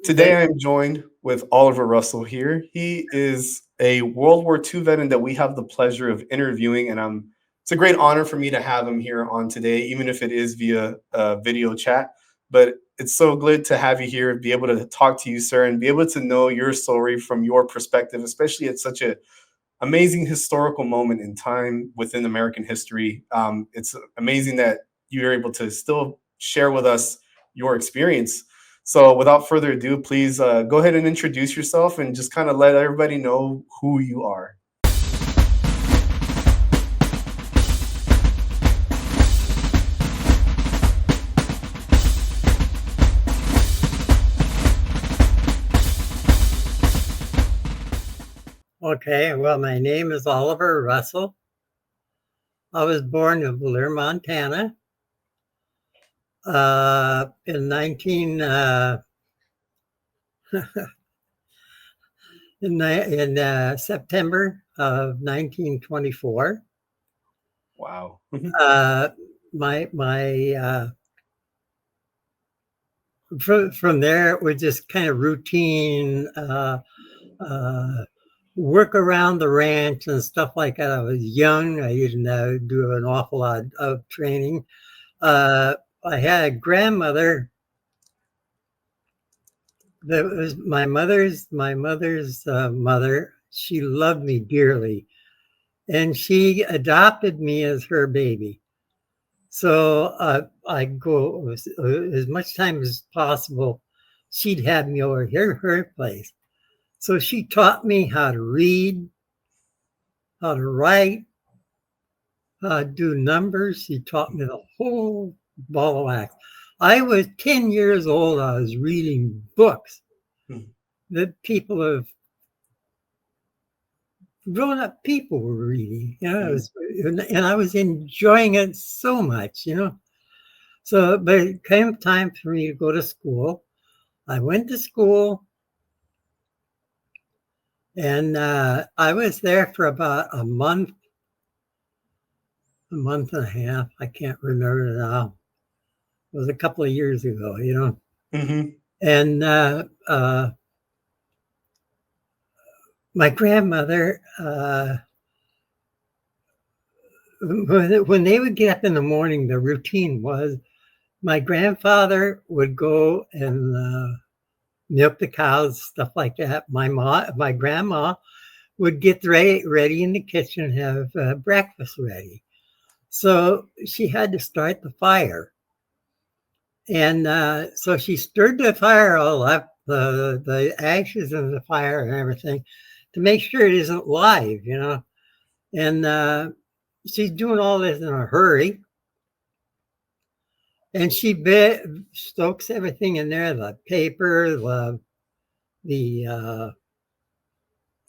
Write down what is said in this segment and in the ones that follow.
Today, I am joined with Oliver Russell here. He is a World War II veteran that we have the pleasure of interviewing, and it's a great honor for me to have him here on today, even if it is via video chat. But it's so good to have you here, be able to talk to you, sir, and be able to know your story from your perspective, especially at such a amazing historical moment in time within American history. It's amazing that you're able to still share with us your experience. So, without further ado, please go ahead and introduce yourself and just kind of let everybody know who you are. Okay, well, my name is Oliver Russell. I was born in Blair, Montana in 19 in September of 1924. Wow. My from there it was just kind of routine work around the ranch and stuff like that. I was young. I didn't do an awful lot of training. I had a grandmother that was my mother's mother. She loved me dearly, and she adopted me as her baby. So I go as much time as possible. She'd have me over here, her place. So she taught me how to read, how to write, how to do numbers. She taught me the whole ball of wax. I was 10 years old. I was reading books that people have grown up people were reading, and I was enjoying it so much, So, but it came time for me to go to school. I went to school, and I was there for about a month and a half. I can't remember now. It was a couple of years ago, Mm-hmm. And my grandmother, when they would get up in the morning, the routine was my grandfather would go and milk the cows, stuff like that. My grandma would get ready in the kitchen, have breakfast ready. So she had to start the fire. And so she stirred the fire all up, the ashes of the fire and everything, to make sure it isn't live, And she's doing all this in a hurry. And she stokes everything in there, the paper, the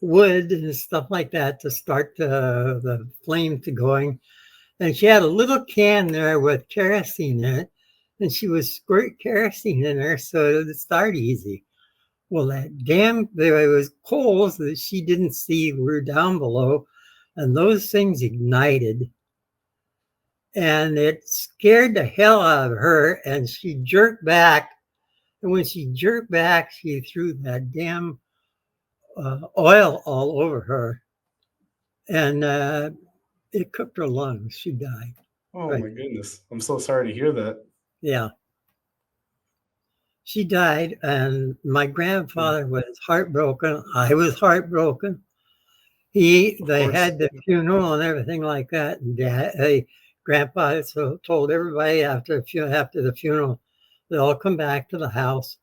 wood and stuff like that to start the flame to going. And she had a little can there with kerosene in it, and she would squirt kerosene in there so it would start easy. Well, there was coals that she didn't see were down below, and those things ignited. And it scared the hell out of her, and she jerked back. And when she jerked back, she threw that damn oil all over her, and it cooked her lungs. She died. Oh, right. My goodness. I'm so sorry to hear that. Yeah. She died, and my grandfather was heartbroken. I was heartbroken. They had the funeral and everything like that. And Grandpa told everybody after the funeral, they all come back to the house.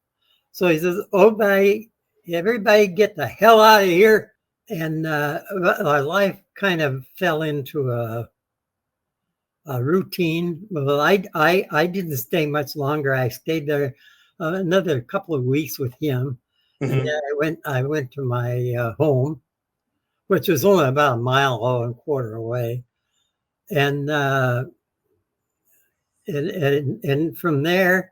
So he says, everybody get the hell out of here. And our life kind of fell into a routine. Well, I didn't stay much longer. I stayed there another couple of weeks with him. Mm-hmm. And then I went to my home, which was only about a mile and a quarter away. And from there,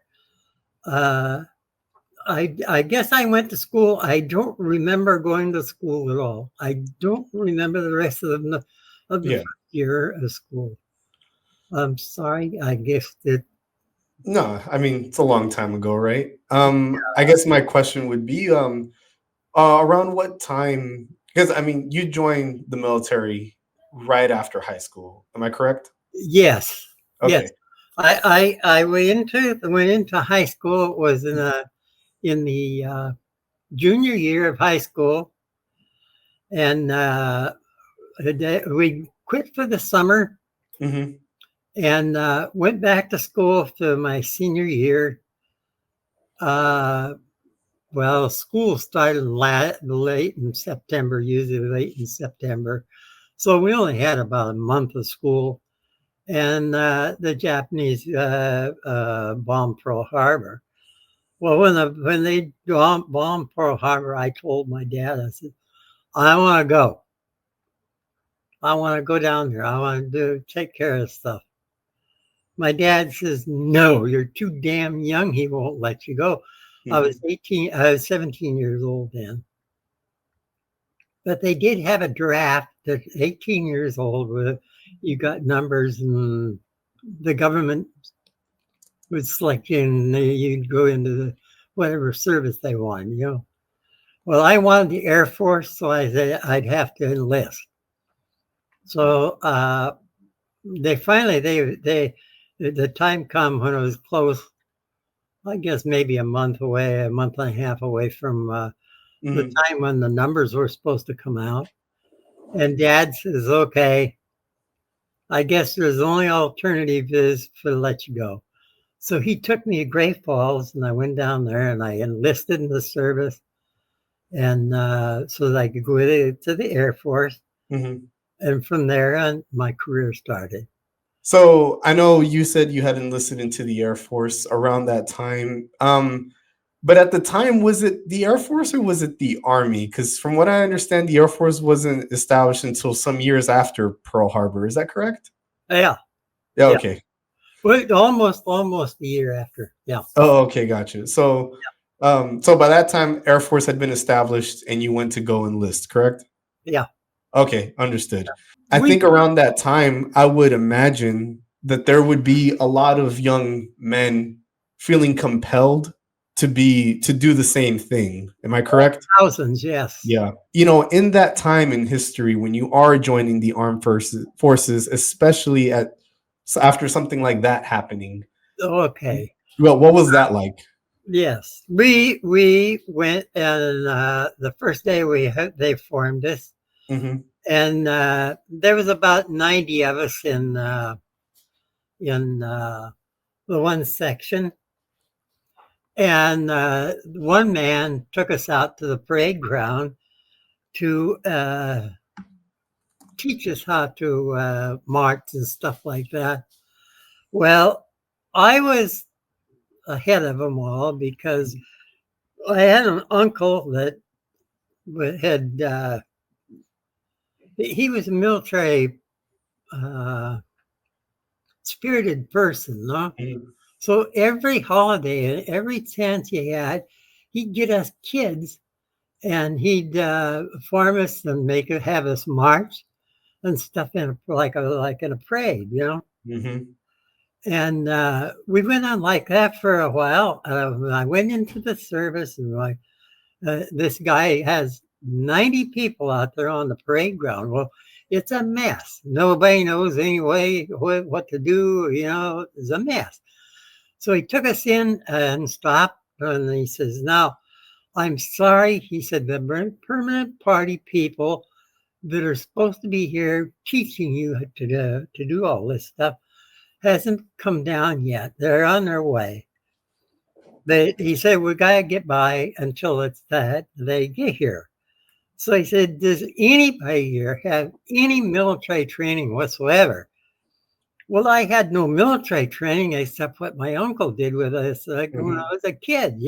I guess I went to school. I don't remember going to school at all. I don't remember the rest of the first year of school. I'm sorry. I guess that No, I mean it's a long time ago, right? I guess my question would be, around what time? Because I mean, you joined the military right after high school. Am I correct? Yes, yes. Okay. I went into high school. It was in the junior year of high school, and we quit for the summer Hmm. and went back to school to my senior year. Uh, well, school started late in September, usually late in September. So we only had about a month of school. And the Japanese bombed Pearl Harbor. Well, when they bombed Pearl Harbor, I told my dad, I said, I want to go. I want to go down there. I want to take care of stuff. My dad says, no, you're too damn young. He won't let you go. I was Hmm. 18, I was 17 years old then. But they did have a draft at 18 years old where you got numbers and the government would select you and you'd go into whatever service they wanted. Well, I wanted the Air Force, so I said I'd have to enlist. So the time come when it was close, I guess maybe a month away, a month and a half away from the Hmm. time when the numbers were supposed to come out. And Dad says, okay, I guess there's only alternative is to let you go. So he took me to Great Falls and I went down there and I enlisted in the service and so that I could go to the Air Force. Hmm. And from there on, my career started. So I know you said you had enlisted into the Air Force around that time. But at the time, was it the Air Force or was it the Army? Because from what I understand, the Air Force wasn't established until some years after Pearl Harbor. Is that correct? Yeah, Yeah. yeah. Okay. Well, almost a year after. Yeah, Oh, okay. Gotcha. So, so by that time, Air Force had been established, and you went to go enlist, correct? yeah. Okay, understood. I We think around that time, I would imagine that there would be a lot of young men feeling compelled to do the same thing. Am I correct? thousands, yes. Yeah. In that time in history when you are joining the armed forces, especially after something like that happening, Okay. well, what was that like? Yes, we went and the first day they formed us, Hmm. and there was about 90 of us in the one section, and one man took us out to the parade ground to teach us how to march and stuff like that. Well, I was ahead of them all because I had an uncle that had he was a military spirited person, no? Hmm. So every holiday, every chance he had, he'd get us kids and he'd form us and have us march and stuff like in a parade. Hmm. And we went on like that for a while. I went into the service and this guy has 90 people out there on the parade ground. Well, it's a mess. Nobody knows anyway what to do. It's a mess. So he took us in and stopped, and he says, "Now, I'm sorry." He said, "The permanent party people that are supposed to be here teaching you to do all this stuff hasn't come down yet. They're on their way." He said, "We got to get by until they get here." So he said, "Does anybody here have any military training whatsoever?" Well, I had no military training except what my uncle did with us when I Hmm. was a kid.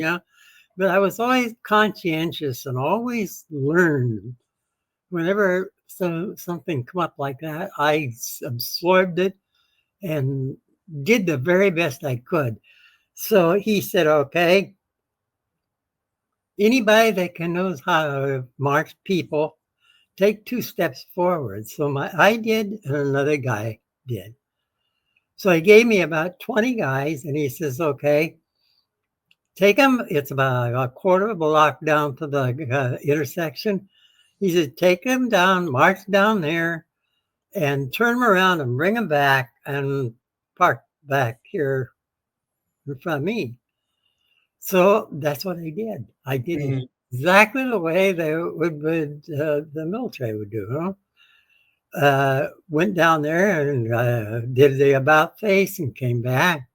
But I was always conscientious and always learned. Whenever something come up like that, I absorbed it and did the very best I could. So he said, "Okay, anybody that can knows how to march people, take 2 steps forward." So I did, and another guy did. So he gave me about 20 guys, and he says, okay, take them. It's about a quarter of a block down to the intersection. He said, take them down, march down there, and turn them around and bring them back and park back here in front of me. So that's what I did. I did it exactly the way the military would do. Went down there and did the about face and came back.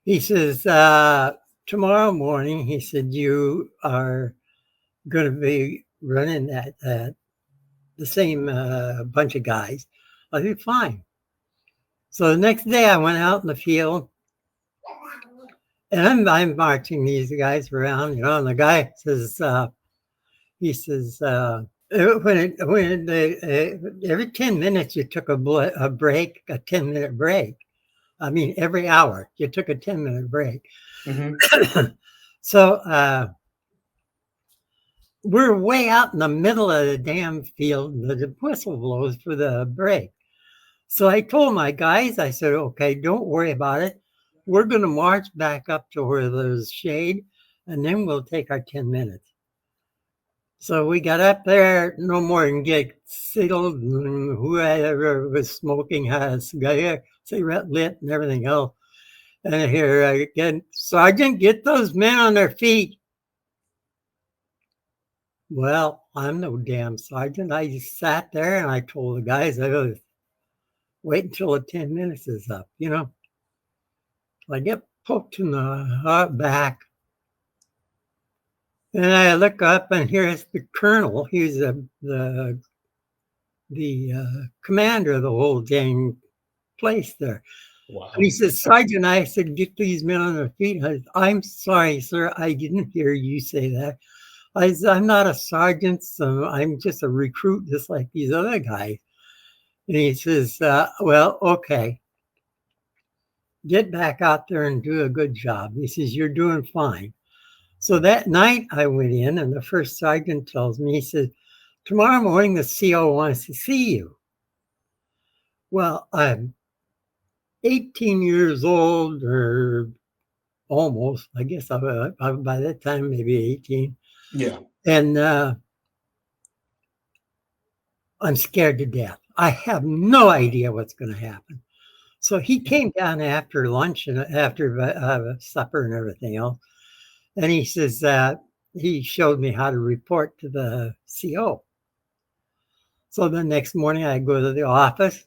He says, tomorrow morning, he said, you are going to be running the same bunch of guys. I said, fine. So the next day I went out in the field and I'm marching these guys around, and the guy says, he says, every 10 minutes you took a break, a 10-minute break. I mean, every hour you took a 10-minute break. So we're way out in the middle of the damn field. The whistle blows for the break. So I told my guys, I said, okay, don't worry about it. We're going to march back up to where there's shade, and then we'll take our 10 minutes. So we got up there, no more than get settled, and whoever was smoking had a cigarette lit and everything else. And I hear again, Sergeant, get those men on their feet. Well, I'm no damn sergeant. I just sat there and I told the guys, I go, wait until the 10 minutes is up, I get poked in the back. And I look up and here's the colonel. He's the commander of the whole dang place there. Wow. And he says, Sergeant, I said, get these men on their feet. I'm sorry, sir. I didn't hear you say that. I said, I'm not a sergeant, so I'm just a recruit, just like these other guys. And he says, well, okay. Get back out there and do a good job. He says, you're doing fine. So that night I went in and the first sergeant tells me, he says, tomorrow morning the CO wants to see you. Well, I'm 18 years old or almost, I guess I'm by that time, maybe 18. Yeah. And I'm scared to death. I have no idea what's going to happen. So he came down after lunch and after supper and everything else. And he says, he showed me how to report to the CO. So the next morning I go to the office,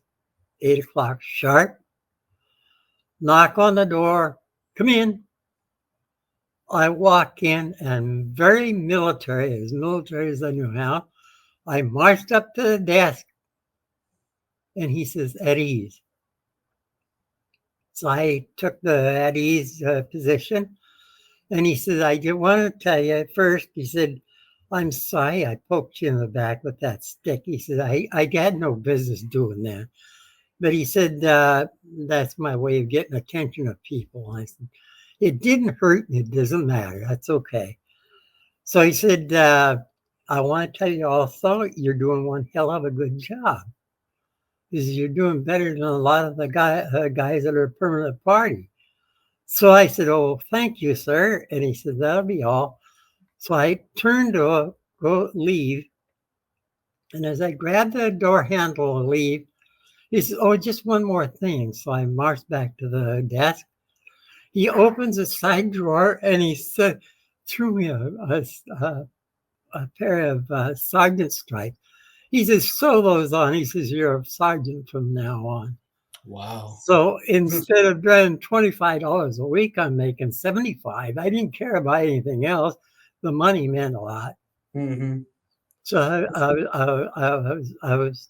8 o'clock sharp, knock on the door, come in. I walk in and very military as I knew how. I marched up to the desk and he says, at ease. So I took the at ease position. And he said, I just want to tell you at first, he said, I'm sorry I poked you in the back with that stick. He said, I had no business doing that. But he said, that's my way of getting attention of people. I said, it didn't hurt and it doesn't matter. That's okay. So he said, I want to tell you also, you're doing one hell of a good job. He said, you're doing better than a lot of the guys that are permanent party. So I said, oh, thank you, sir. And he said, that'll be all. So I turned to go leave. And as I grabbed the door handle to leave, he said, oh, just one more thing. So I marched back to the desk. He opens a side drawer and he said, threw me a pair of sergeant stripes. He says, sew those on. He says, you're a sergeant from now on. Wow. So instead of getting $25 a week, I'm making $75. I didn't care about anything else. The money meant a lot. Mm-hmm. So I was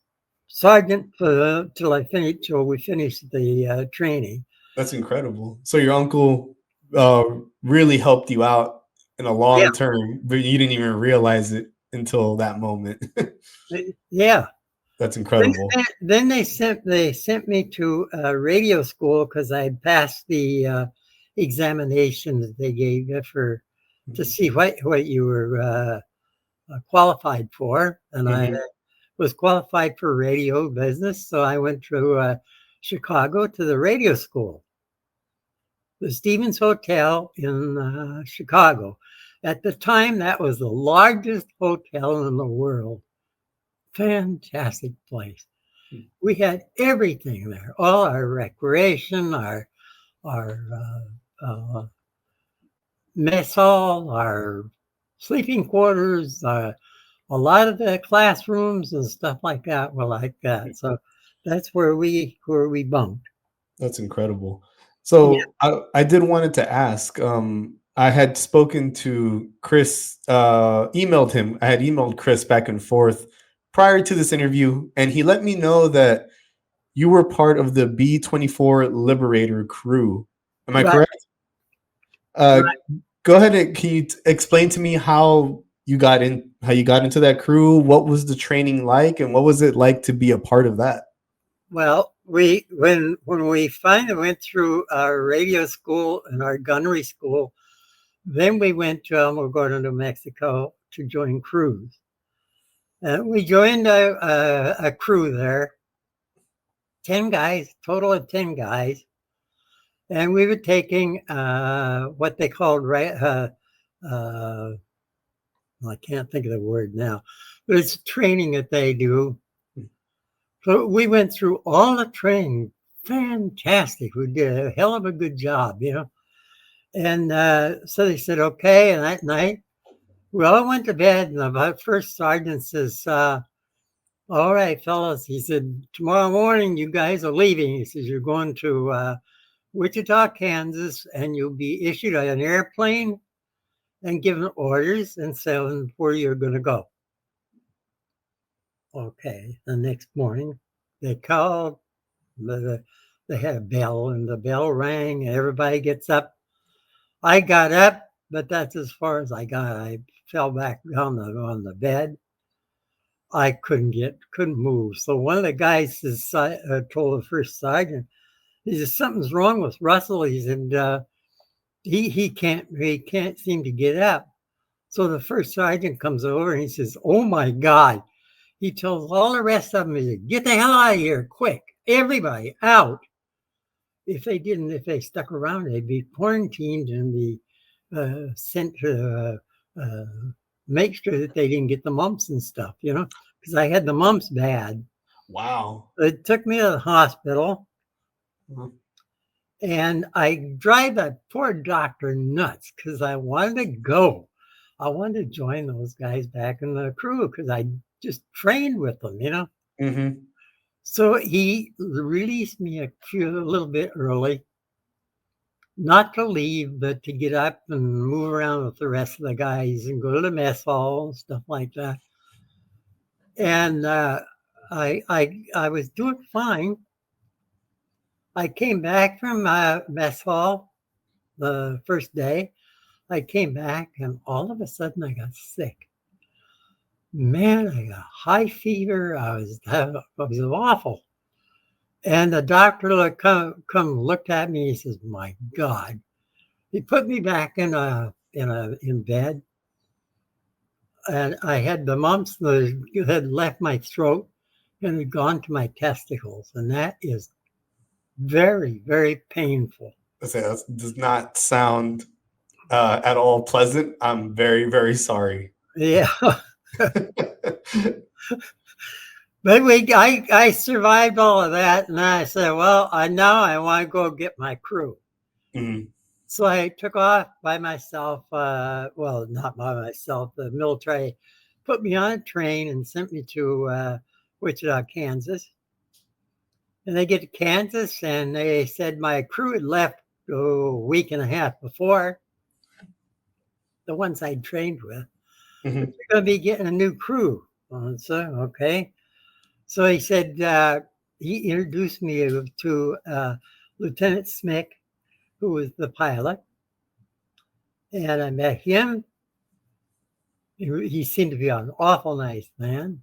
sergeant till we finished the training. That's incredible. So your uncle really helped you out in a long term, but you didn't even realize it until that moment. Yeah. That's incredible. Then they sent me to radio school because I passed the examination that they gave you to see what you were qualified for, and I was qualified for radio business. So I went through Chicago to the radio school, the Stevens Hotel in Chicago. At the time, that was the largest hotel in the world. Fantastic place. We had everything there, all our recreation, our mess hall, our sleeping quarters, a lot of the classrooms and stuff like that were like that. So that's where we bunked. That's incredible. Yeah. So I did wanted to ask. I had spoken to Chris, emailed him. I had emailed Chris back and forth prior to this interview, and he let me know that you were part of the B-24 Liberator crew. Am I Right. correct? Go ahead and can you explain to me how you got into that crew? What was the training like, and what was it like to be a part of that? Well, when we finally went through our radio school and our gunnery school, then we went to Alamogordo, New Mexico to join crews. And we joined a crew there, 10 guys, total of 10 guys. And we were taking what they called, I can't think of the word now, but it's training that they do. So we went through all the training. Fantastic. We did a hell of a good job, you know. And so they said, okay. And that night, we all went to bed. And the first sergeant says, all right, fellas. He said, tomorrow morning, you guys are leaving. He says, you're going to Wichita, Kansas, and you'll be issued an airplane and given orders and saying where you're going to go. Okay. The next morning, they called. They had a bell, and the bell rang, and everybody gets up. I got up, but that's as far as I got. I fell back on the bed. I couldn't move. So one of the guys told the first sergeant, he said, something's wrong with Russell. He said, he can't seem to get up. So the first sergeant comes over and he says, oh my God. He tells all the rest of them, he said, get the hell out of here, quick. Everybody out. If they stuck around, they'd be quarantined and be sent to make sure that they didn't get the mumps and stuff, you know, because I had the mumps bad. Wow. It took me to the hospital. Mhm. And I drive that poor doctor nuts because I wanted to go. I wanted to join those guys back in the crew because I just trained with them, you know. Mm-hmm. So he released me a little bit early, not to leave, but to get up and move around with the rest of the guys and go to the mess hall and stuff like that. And I was doing fine. I came back from mess hall the first day. I came back and all of a sudden I got sick. Man, I got high fever. It was awful. And the doctor come looked at me. He says, "My God!" He put me back in bed, and I had the mumps that had left my throat and had gone to my testicles, and that is very, very painful. That does not sound at all pleasant. I'm very, very sorry. Yeah. But I survived all of that, and I said, well, now I want to go get my crew. Mm-hmm. So I took off by myself. Well, not by myself. The military put me on a train and sent me to Wichita, Kansas. And they get to Kansas, and they said my crew had left a week and a half before, the ones I'd trained with. Mm-hmm. But you're going to be getting a new crew. So, okay. So he said, he introduced me to Lieutenant Smick, who was the pilot. And I met him. He seemed to be an awful nice man.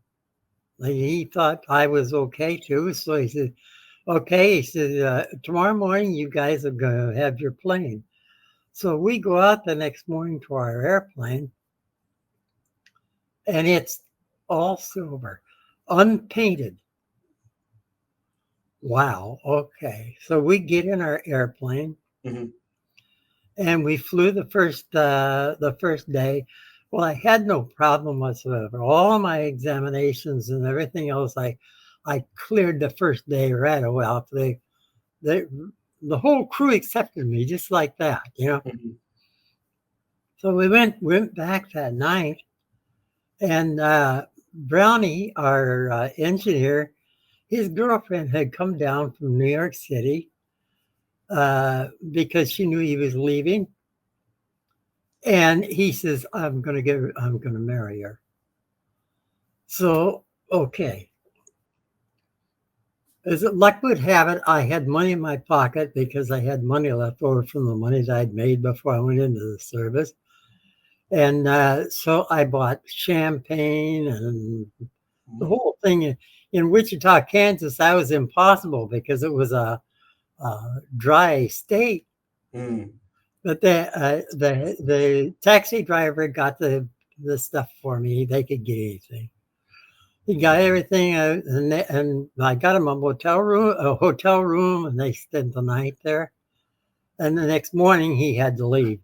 He thought I was okay too. So he said, okay. He said, tomorrow morning, you guys are going to have your plane. So we go out the next morning to our airplane, and it's all silver, unpainted. Wow. Okay. So we get in our airplane Hmm. and we flew the first day. Well, I had no problem whatsoever. All my examinations and everything else, I cleared the first day right away. They the whole crew accepted me just like that, you know. Hmm. So we went back that night, and Brownie, our engineer, his girlfriend had come down from New York City because she knew he was leaving, and he says, I'm gonna marry her." So okay, as luck would have it, I had money in my pocket because I had money left over from the money that I'd made before I went into the service. And so I bought champagne and the whole thing. In Wichita, Kansas, that was impossible because it was a dry state. Mm. But the taxi driver got the stuff for me. They could get anything. He got everything, and I got him a hotel room, and they spent the night there. And the next morning, he had to leave.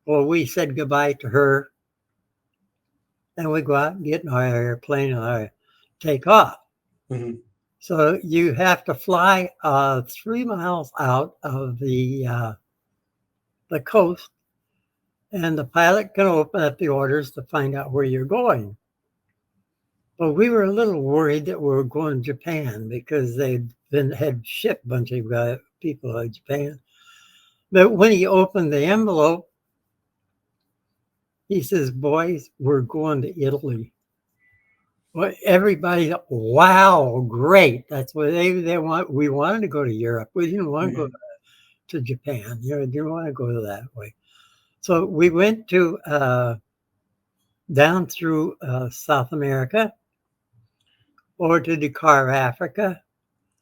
Well, we said goodbye to her, and we go out and get in our airplane and take off. Hmm. So you have to fly 3 miles out of the coast, and the pilot can open up the orders to find out where you're going. But we were a little worried that we were going to Japan because had shipped a bunch of people to Japan. But when he opened the envelope, he says, "Boys, we're going to Italy." Well, everybody, wow, great. That's what they want. We wanted to go to Europe. We didn't want to go Hmm. to Japan. You know, didn't want to go that way. So we went to down through South America over to Dakar, Africa,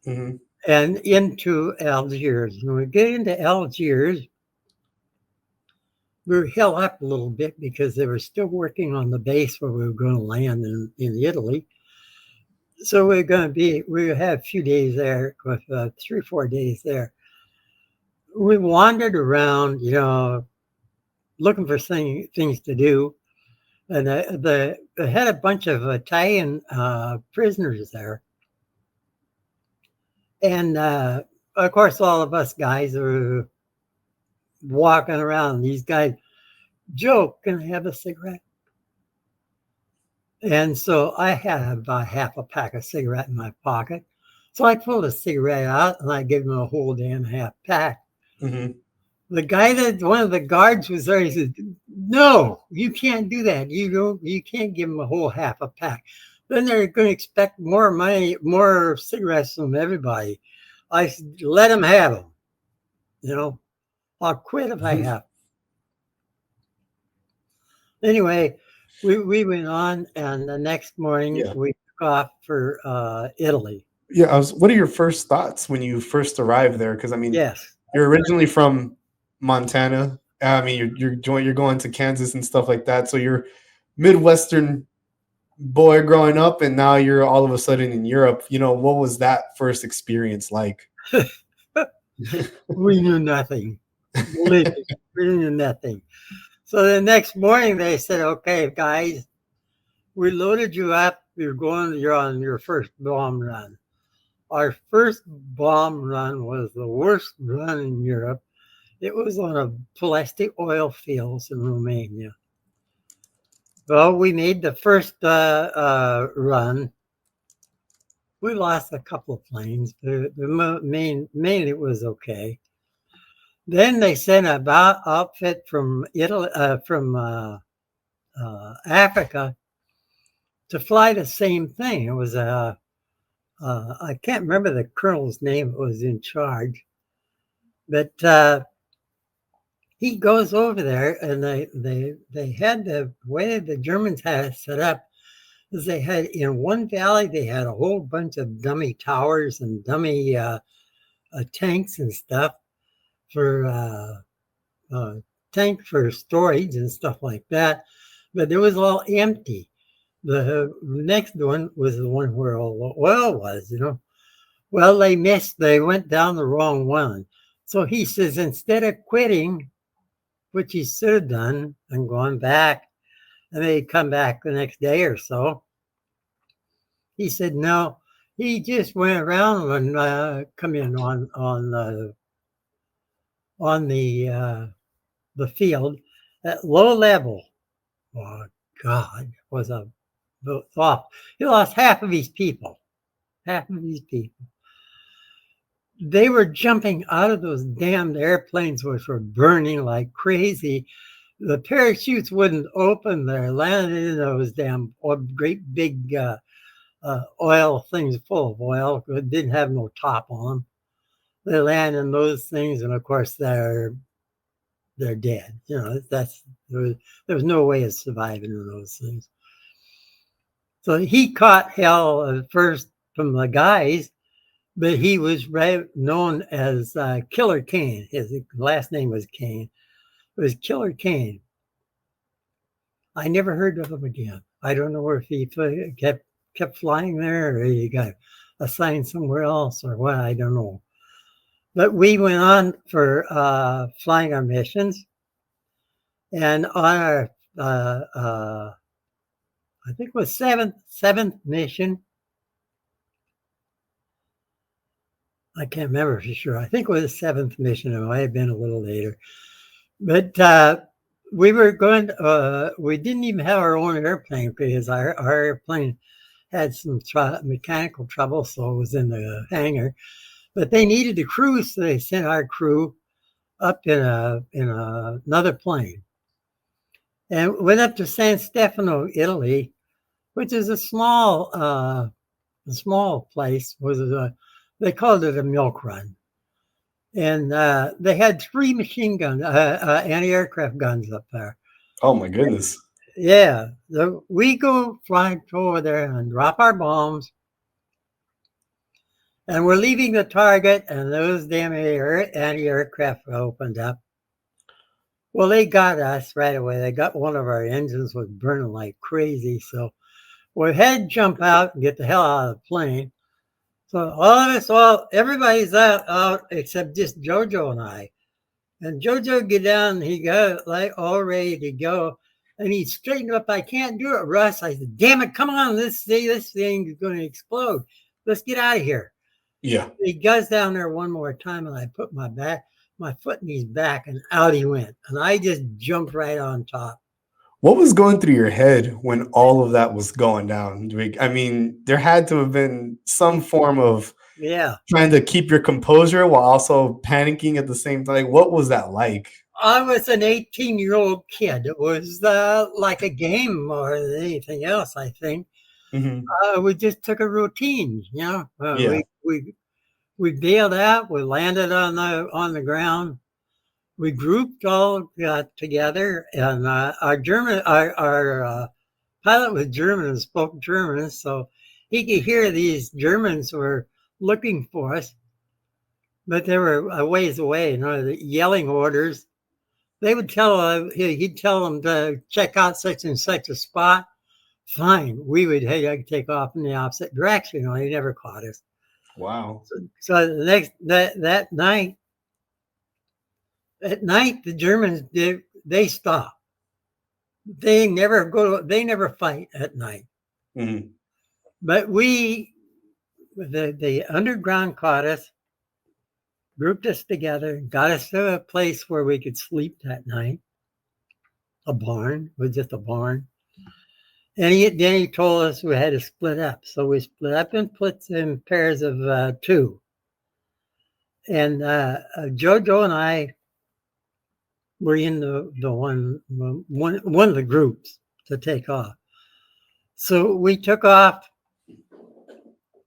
Hmm. and into Algiers. When we get into Algiers, we were held up a little bit because they were still working on the base where we were going to land in Italy. So we have a few days there, 3 or 4 days there. We wandered around, you know, looking for things to do. And they had a bunch of Italian prisoners there. And of course, all of us guys were walking around. These guys, "Joe, can I have a cigarette?" And so I had about half a pack of cigarette in my pocket. So I pulled a cigarette out and I gave him a whole damn half pack. Hmm. One of the guards was there. He said, "No, you can't do that. You can't give them a whole half a pack. Then they're going to expect more money, more cigarettes from everybody." I said, "Let them have them. You know, I'll quit if I have." Anyway, we went on, and the next morning Yeah. we took off for Italy. Yeah. What are your first thoughts when you first arrived there? Because I mean, Yes. you're originally from Montana. I mean, you're going to Kansas and stuff like that. So you're Midwestern boy growing up, and now you're all of a sudden in Europe. You know, what was that first experience like? We knew nothing. Believe me, we knew nothing. So the next morning they said, "Okay, guys, we loaded you up. You're on your first bomb run." Our first bomb run was the worst run in Europe. It was on a plastic oil fields in Romania. Well, we made the first run. We lost a couple of planes, but mainly it was okay. Then they sent a outfit from Italy, from Africa, to fly the same thing. It was I can't remember the colonel's name that was in charge, but he goes over there, and they had the way the Germans had it set up is they had in one valley they had a whole bunch of dummy towers and dummy tanks and stuff for tank for storage and stuff like that, but it was all empty. The next one was the one where all the oil was, you know. Well, they missed. They went down the wrong one. So he says, instead of quitting, which he should have done, and gone back, and they'd come back the next day or so, he said, no, he just went around and come in on the field at low level. Oh, God, was a off. He lost half of his people. Half of his people. They were jumping out of those damned airplanes, which were burning like crazy. The parachutes wouldn't open. They landed in those damn great big oil things full of oil. It didn't have no top on them. They land in those things, and of course they're dead. You know, there was no way of surviving in those things. So he caught hell at first from the guys, but he was known as Killer Kane. His last name was Kane. It was Killer Kane. I never heard of him again. I don't know if he kept flying there or he got assigned somewhere else or what. I don't know. But we went on for flying our missions. And on our, I think it was seventh mission. I can't remember for sure. I think it was the seventh mission. It might have been a little later. But we were going, we didn't even have our own airplane because our airplane had some mechanical trouble, so it was in the hangar. But they needed a crew, so they sent our crew up in another plane. And went up to San Stefano, Italy, which is a small place. They called it a milk run. And they had 3 machine guns, anti-aircraft guns up there. Oh, my goodness. Yeah. So we go flying over there and drop our bombs. And we're leaving the target, and those damn anti-aircraft opened up. Well, they got us right away. They got one of our engines was burning like crazy. So we had to jump out and get the hell out of the plane. So everybody's out except just Jojo and I. And Jojo get down, he got like all ready to go. And he straightened up, I can't do it, Russ. I said, damn it, come on, this thing is going to explode. Let's get out of here. Yeah. He goes down there one more time, and I put my foot in his back, and out he went. And I just jumped right on top. What was going through your head when all of that was going down? I mean, there had to have been some form of trying to keep your composure while also panicking at the same time. What was that like? I was an 18-year-old kid. It was like a game more than anything else, I think. Mm-hmm. We just took a routine, you know. We bailed out. We landed on the ground. We grouped all together, and our pilot was German and spoke German, so he could hear these Germans were looking for us, but they were a ways away, you know, yelling orders. They would he'd tell them to check out such and such a spot. Fine, we would take off in the opposite direction. You know, they never caught us. Wow. So the next that night. At night, the Germans they stop. They never fight at night. Mm-hmm. But the underground caught us, grouped us together, got us to a place where we could sleep that night. A barn, it was just a barn. And then he told us we had to split up. So we split up and put in pairs of 2. And Jojo and I were in the one of the groups to take off. So we took off.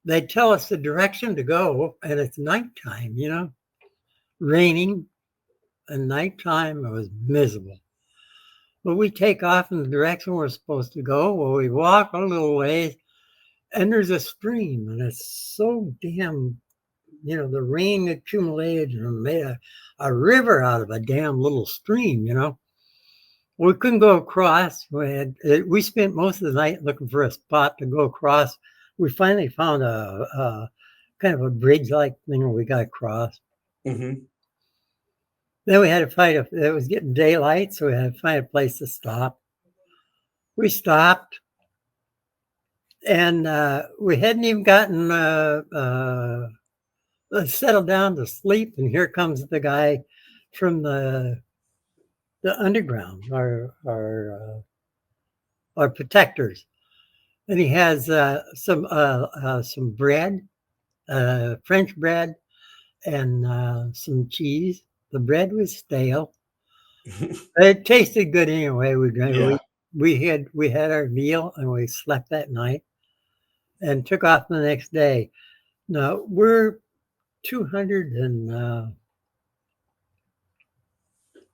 They'd tell us the direction to go, and it's nighttime, you know, raining, and nighttime. It was miserable. But we take off in the direction we're supposed to go. Well, we walk a little ways, and there's a stream, and it's so damn, you know, the rain accumulated and made a river out of a damn little stream, you know. We couldn't go across. We spent most of the night looking for a spot to go across. We finally found a kind of a bridge-like thing we got across. Mm-hmm. Then we had to find it was getting daylight, so we had to find a place to stop. We stopped, and we hadn't even gotten settled down to sleep, and here comes the guy from the underground, our protectors, and he has some bread, French bread, and some cheese. The bread was stale. It tasted good anyway. Yeah. We had our meal and we slept that night and took off the next day. Now we're 200 and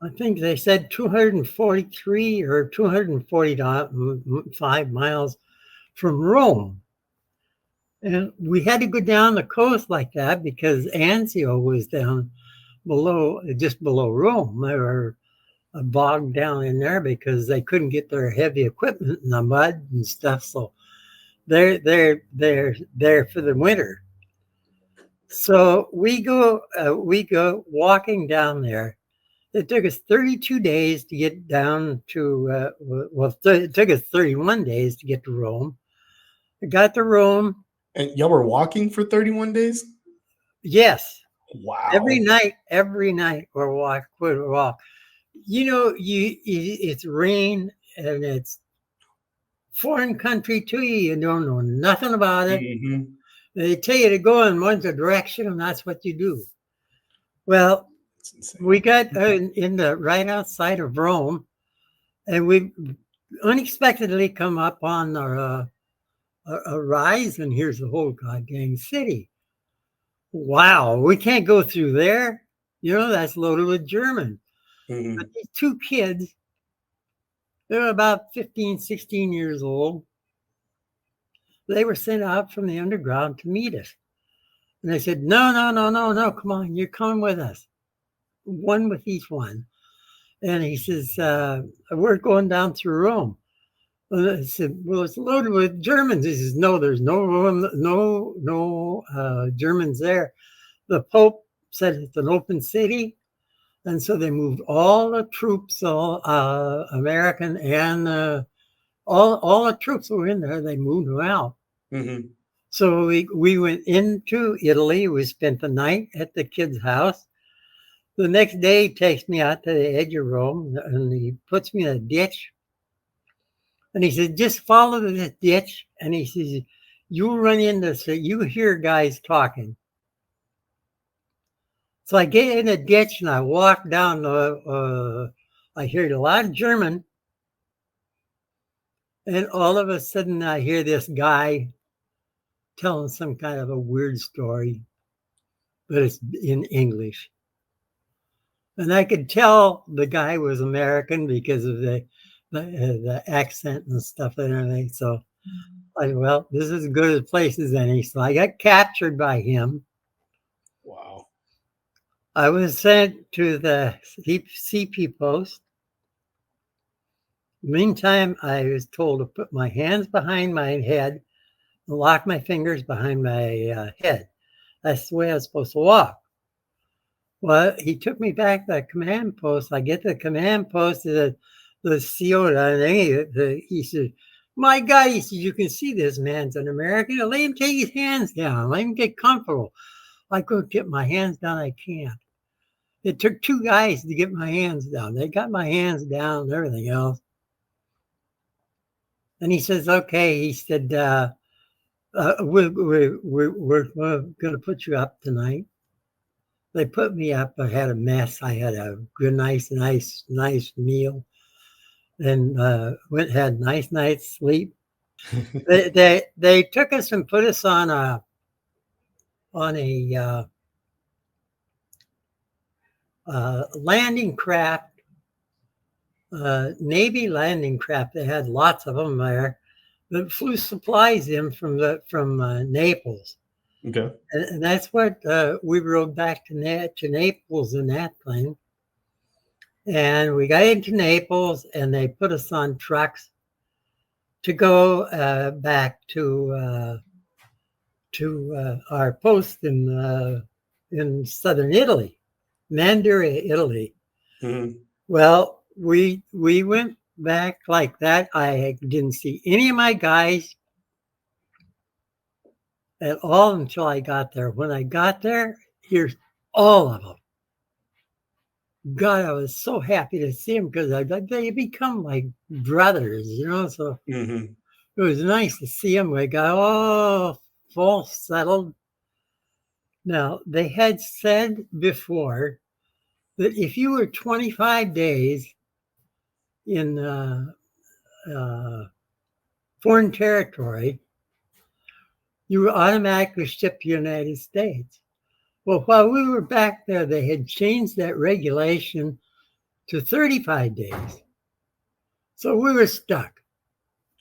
I think they said 243 or 245 miles from Rome. And we had to go down the coast like that because Anzio was down just below Rome. They were bogged down in there because they couldn't get their heavy equipment in the mud and stuff. So they're there for the winter. So we go walking down there. It took us 32 days to get down to, it took us 31 days to get to Rome. We got to Rome. And y'all were walking for 31 days? Yes. Wow. Every night we're walk. You know, it's rain and it's foreign country to you. You don't know nothing about it. Mm-hmm. They tell you to go in one direction, and that's what you do. Well, we got in the right outside of Rome, and we unexpectedly come up on a rise, and here's the whole goddamn city. Wow, we can't go through there. You know, that's loaded with German. Mm-hmm. But these two kids, they're about 15, 16 years old. They were sent out from the underground to meet us. And they said, no, come on, you're coming with us. One with each one. And he says, we're going down through Rome. And I said, well, it's loaded with Germans. He says, no, there's no Germans there. The Pope said it's an open city. And so they moved all the troops, American and all the troops who were in there, they moved them out. Mm-hmm. So we went into Italy. We spent the night at the kid's house. The next day, he takes me out to the edge of Rome, and he puts me in a ditch. And he said, just follow this ditch. And he says, you'll run into, so you hear guys talking. So I get in a ditch and I walk down. I heard a lot of German. And all of a sudden, I hear this guy telling some kind of a weird story, but it's in English. And I could tell the guy was American because of the accent and stuff and everything. So well, this is as good a place as any. So I got captured by him. Wow. I was sent to the CP post. Meantime, I was told to put my hands behind my head and lock my fingers behind my head. That's the way I was supposed to walk. Well, he took me back to the command post. I get to the command post, the CO, and he said, my God, he said, you can see this man's an American. Let him take his hands down. Let him get comfortable. I go get my hands down. I can't. It took two guys to get my hands down. They got my hands down and everything else. And he says, okay. He said, we're going to put you up tonight. They put me up. I had a mess. I had a good, nice meal, and had nice night's sleep. They took us and put us on a landing craft, Navy landing craft. They had lots of them there that flew supplies in from Naples. Okay. And that's what we rode back to Naples in that thing. And we got into Naples, and they put us on trucks to go back to our post in southern Italy, Manduria, Italy. Mhm. Well, we went back like that. I didn't see any of my guys at all until I got there. When I got there, here's all of them. God, I was so happy to see them because they become like brothers, you know. So Mhm. it was nice to see them. We got all full settled. Now, they had said before that if you were 25 days in foreign territory, you were automatically shipped to the United States. Well, while we were back there, they had changed that regulation to 35 days. So we were stuck.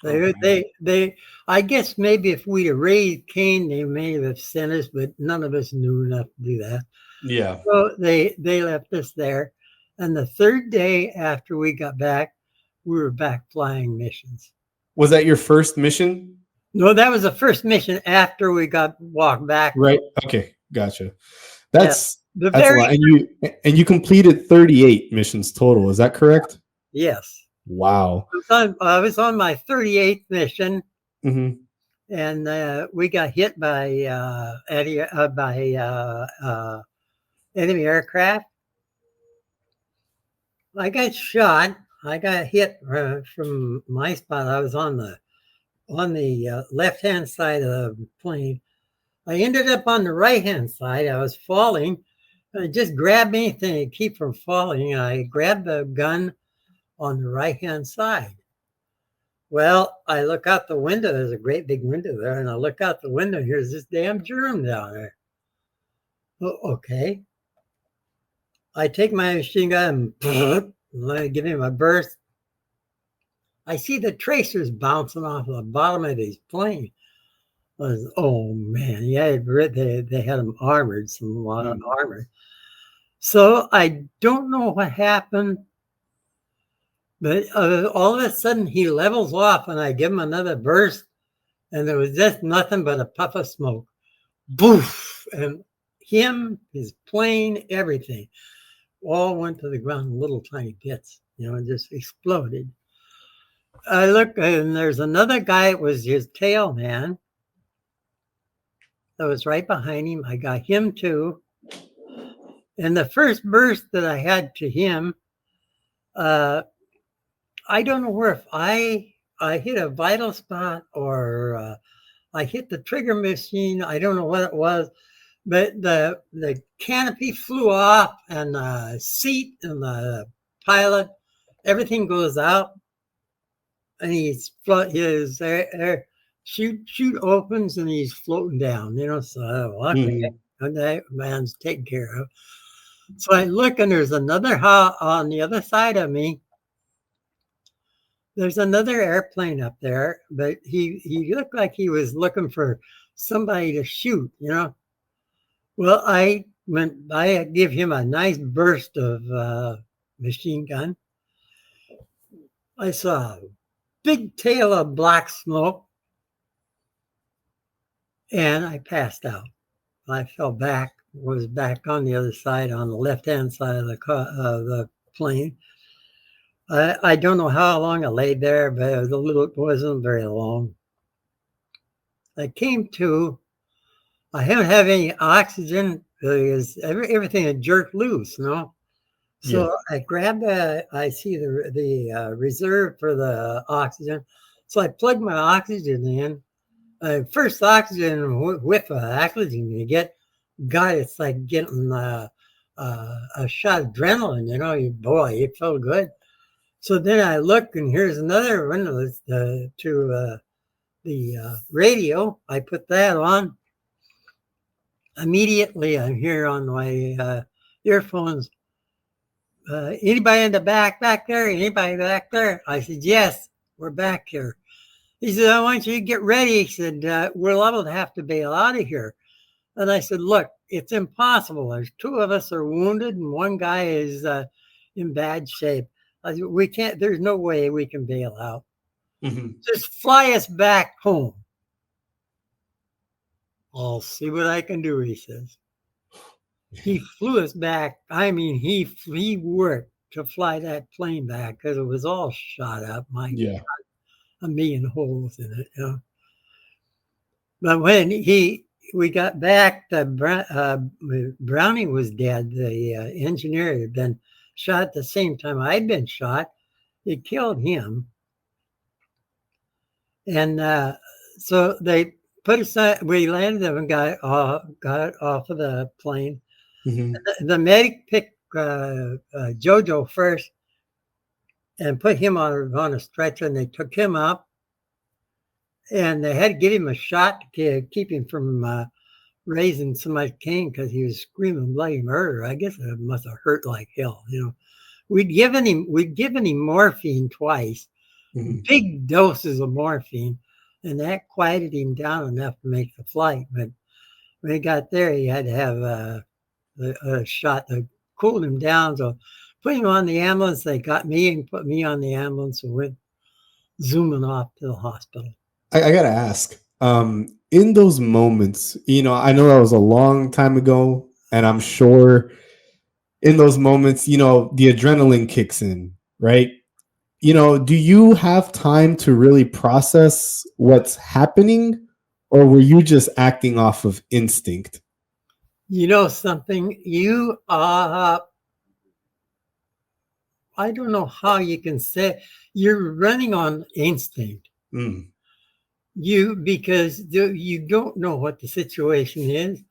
Oh, They, I guess maybe if we'd have raised Cain, they may have sent us, but none of us knew enough to do that. yeah. So they left us there. And the third day after we got back, we were back flying missions. Was that your first mission? No, that was the first mission after we got walked back. Right. Okay. Gotcha. Yeah. That's The that's a very lot. And you completed 38 missions total. Is that correct? yes. Wow. I was on my 38th mission, Mhm. and we got hit by enemy aircraft. I got shot. I got hit from my spot. I was on the left-hand side of the plane. I ended up on the right-hand side. I was falling. I just grabbed anything to keep from falling. I grabbed the gun on the right-hand side. Well, I look out the window. There's a great big window there, and I look out the window. Here's this damn germ down there. Oh, okay. I take my machine gun and I give him a burst. I see the tracers bouncing off the bottom of his plane. Oh man, yeah, they had them armored, some armor. So I don't know what happened, but all of a sudden he levels off, and I give him another burst, and there was just nothing but a puff of smoke. Boof! And him, his plane, everything, all went to the ground in little tiny bits. You know, just exploded. I look, and there's another guy. It was his tail man that was right behind him. I got him too. And the first burst that I had to him, I don't know where if I hit a vital spot or I hit the trigger machine. I don't know what it was, but the canopy flew off, and the seat and the pilot, everything goes out, and his air chute opens, and he's floating down. You know, so okay, and that man's taken care of. So I look, and there's another on the other side of me. There's another airplane up there, but he looked like he was looking for somebody to shoot, you know. Well, I give him a nice burst of machine gun. I saw a big tail of black smoke, and I passed out. I fell back, was back on the other side, on the left-hand side of the plane. I don't know how long I laid there, but it wasn't very long. I came to. I haven't had any oxygen because everything had jerked loose, you know. So Yeah. I grabbed I see the reserve for the oxygen. So I plugged my oxygen in. First oxygen whiff of oxygen you get, God, it's like getting a shot of adrenaline, you know. Boy, it felt good. So then I look, and here's another window to the radio. I put that on. Immediately, I'm here on my earphones. Anybody in the back there? Anybody back there? I said, yes, we're back here. He said, I want you to get ready. He said, we're liable to have to bail out of here. And I said, look, it's impossible. There's two of us are wounded, and one guy is in bad shape. I said, we can't, there's no way we can bail out. Mhm. Just fly us back home. I'll see what I can do, he says. He flew us back. I mean, he worked to fly that plane back because it was all shot up. Yeah. A million holes in it, you know. But when we got back, Brownie was dead. The engineer had been shot at the same time I'd been shot. It killed him, and so they put aside. We landed and got off of the plane. The medic picked Jojo first and put him on a stretcher, and they took him up, and they had to give him a shot to keep him from raising so much cane because he was screaming bloody murder. I guess it must have hurt like hell, you know. We'd given him morphine twice, big doses of morphine, and that quieted him down enough to make the flight. But when he got there, he had to have a shot that cooled him down. So put him on the ambulance. They got me and put me on the ambulance and went zooming off to the hospital. I gotta ask, in those moments, you know, I know that was a long time ago, and I'm sure in those moments, you know, the adrenaline kicks in, right? You know, do you have time to really process what's happening, or were you just acting off of instinct? You know something? I don't know how you can say you're running on instinct. Because you don't know what the situation is.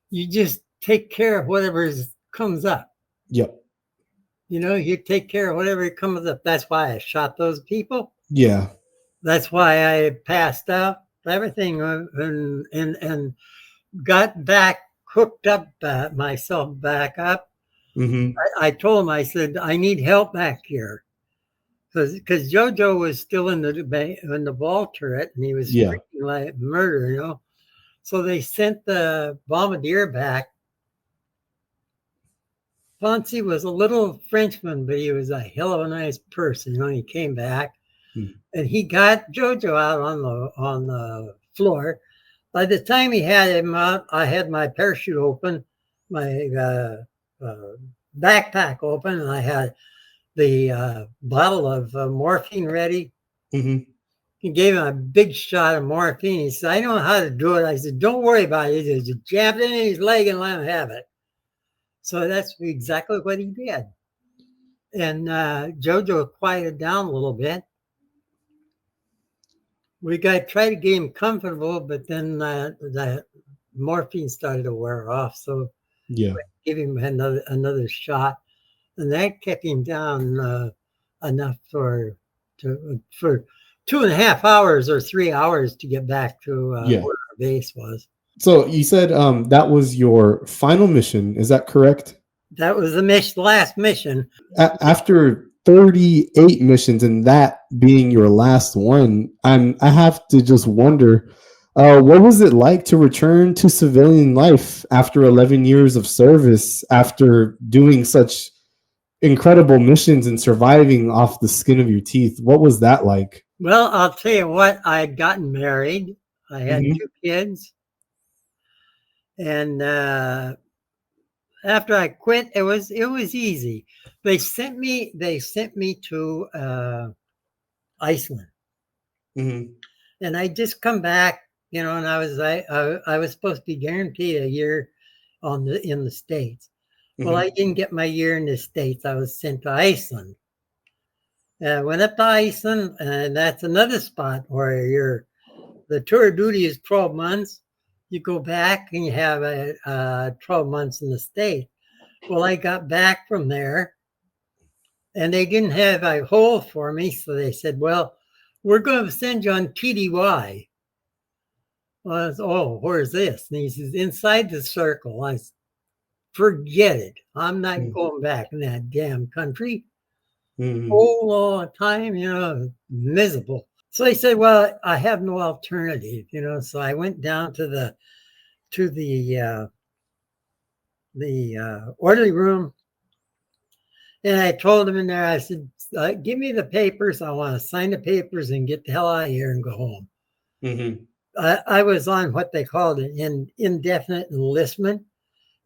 You just take care of whatever comes up. Yep. You know, you take care of whatever comes up. That's why I shot those people. Yeah. That's why I passed out everything and got back, hooked up myself back up. I told him, I said, I need help back here. Because Jojo was still in the ball turret and he was freaking like murder, you know. So they sent the bombardier back. Fonzie was a little Frenchman, but he was a hell of a nice person. You know, he came back and he got Jojo out on the floor. By the time he had him out, I had my parachute open, my backpack open, and I had the bottle of morphine ready. He gave him a big shot of morphine. He said, I know how to do it. I said, don't worry about it. He just jabbed it in his leg and let him have it. So that's exactly what he did. And Jojo quieted down a little bit. We tried to get him comfortable, but then the morphine started to wear off. So we gave him another shot. And that kept him down enough for 2.5 hours or 3 hours to get back to where our base was. So you said that was your final mission. Is that correct? That was the last mission. After 38 missions and that being your last one, I have to just wonder, what was it like to return to civilian life after 11 years of service, after doing such incredible missions and surviving off the skin of your teeth? What was that like? Well, I'll tell you what, I had gotten married. I had 2 kids. And after I quit, it was easy. They sent me to Iceland. And I just come back, you know, and I was supposed to be guaranteed a year in the States. Well, I didn't get my year in the States. I was sent to Iceland. I went up to Iceland, and that's another spot where the tour of duty is 12 months. You go back and you have 12 months in the States. Well, I got back from there, and they didn't have a hole for me, so they said, well, we're going to send you on TDY. Well, I said, where's this? And he says, inside the circle. I said, forget it. I'm not going back in that damn country. Whole long time, you know, miserable. So they said, well, I have no alternative, you know. So I went down to the orderly room, and I told them in there, I said, give me the papers. I want to sign the papers and get the hell out of here and go home. I was on what they called an indefinite enlistment,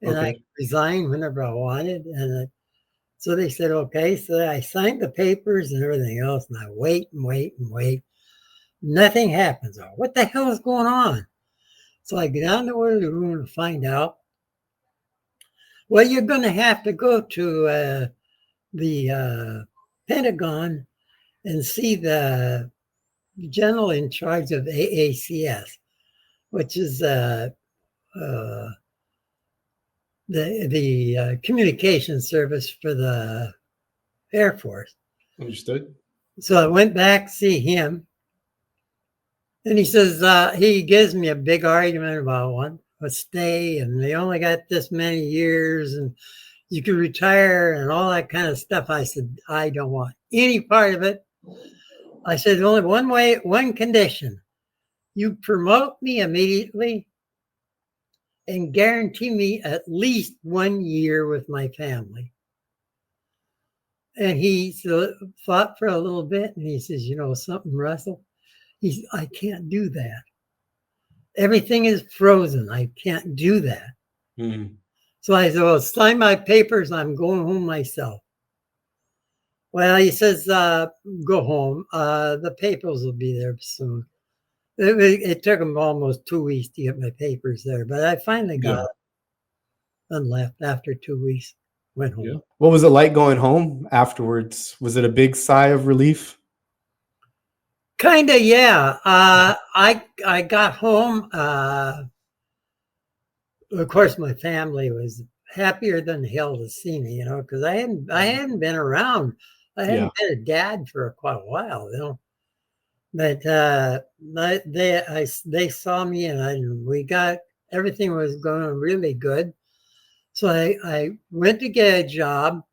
and I Okay. resigned whenever I wanted. And so they said, okay. So I signed the papers and everything else, and I wait and wait and wait. Nothing happens. Oh, what the hell is going on? So I get down to the room to find out. Well, you're going to have to go to the Pentagon and see the general in charge of AACS, which is the communication service for the Air Force. Understood. So I went back to see him, and he says he gives me a big argument about a stay, and they only got this many years, and you can retire and all that kind of stuff. I said, I don't want any part of it. I said, only one condition. You promote me immediately and guarantee me at least 1 year with my family. And he thought for a little bit, and he says, you know something, Russell? I can't do that. Everything is frozen. I can't do that. Mm-hmm. So I said, well, sign my papers. I'm going home myself. Well, he says, go home. The papers will be there soon. It took him almost 2 weeks to get my papers there, but I finally got it and left after 2 weeks. Went home. Yeah. What was it like going home afterwards? Was it a big sigh of relief? Kind of, yeah. I got home. Of course, my family was happier than hell to see me, because I hadn't been around. I hadn't been a dad for quite a while, But they saw me, and we got everything was going really good. So I went to get a job,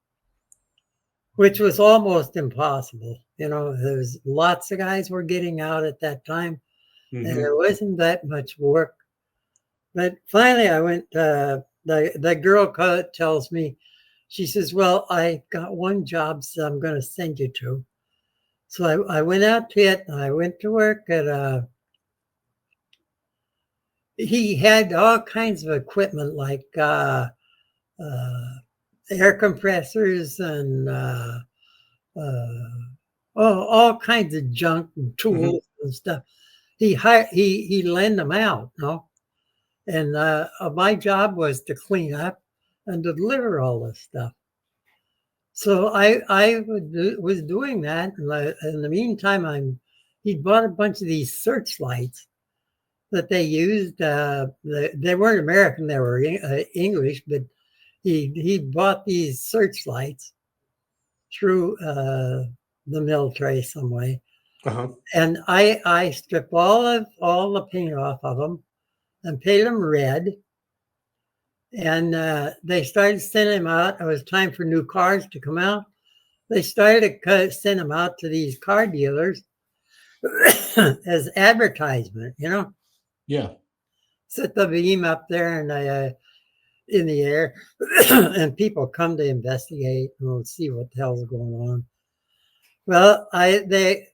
which was almost impossible. There's lots of guys were getting out at that time, and there wasn't that much work. But finally, I went. The girl tells me, she says, "Well, I got one job, so I'm going to send you to." So I went out to it, and I went to work at he had all kinds of equipment like air compressors and all kinds of junk and tools and stuff. He lent them out, and my job was to clean up and deliver all this stuff. So I was doing that, and in the meantime, he bought a bunch of these searchlights that they used. They weren't American; they were English, but he bought these searchlights through the military some way, and I stripped all the paint off of them and painted them red. And they started sending them out. It was time for new cars to come out. They started to send them out to these car dealers as advertisement, Yeah. Set the beam up there and in the air, and people come to investigate and see what the hell's going on. Well, they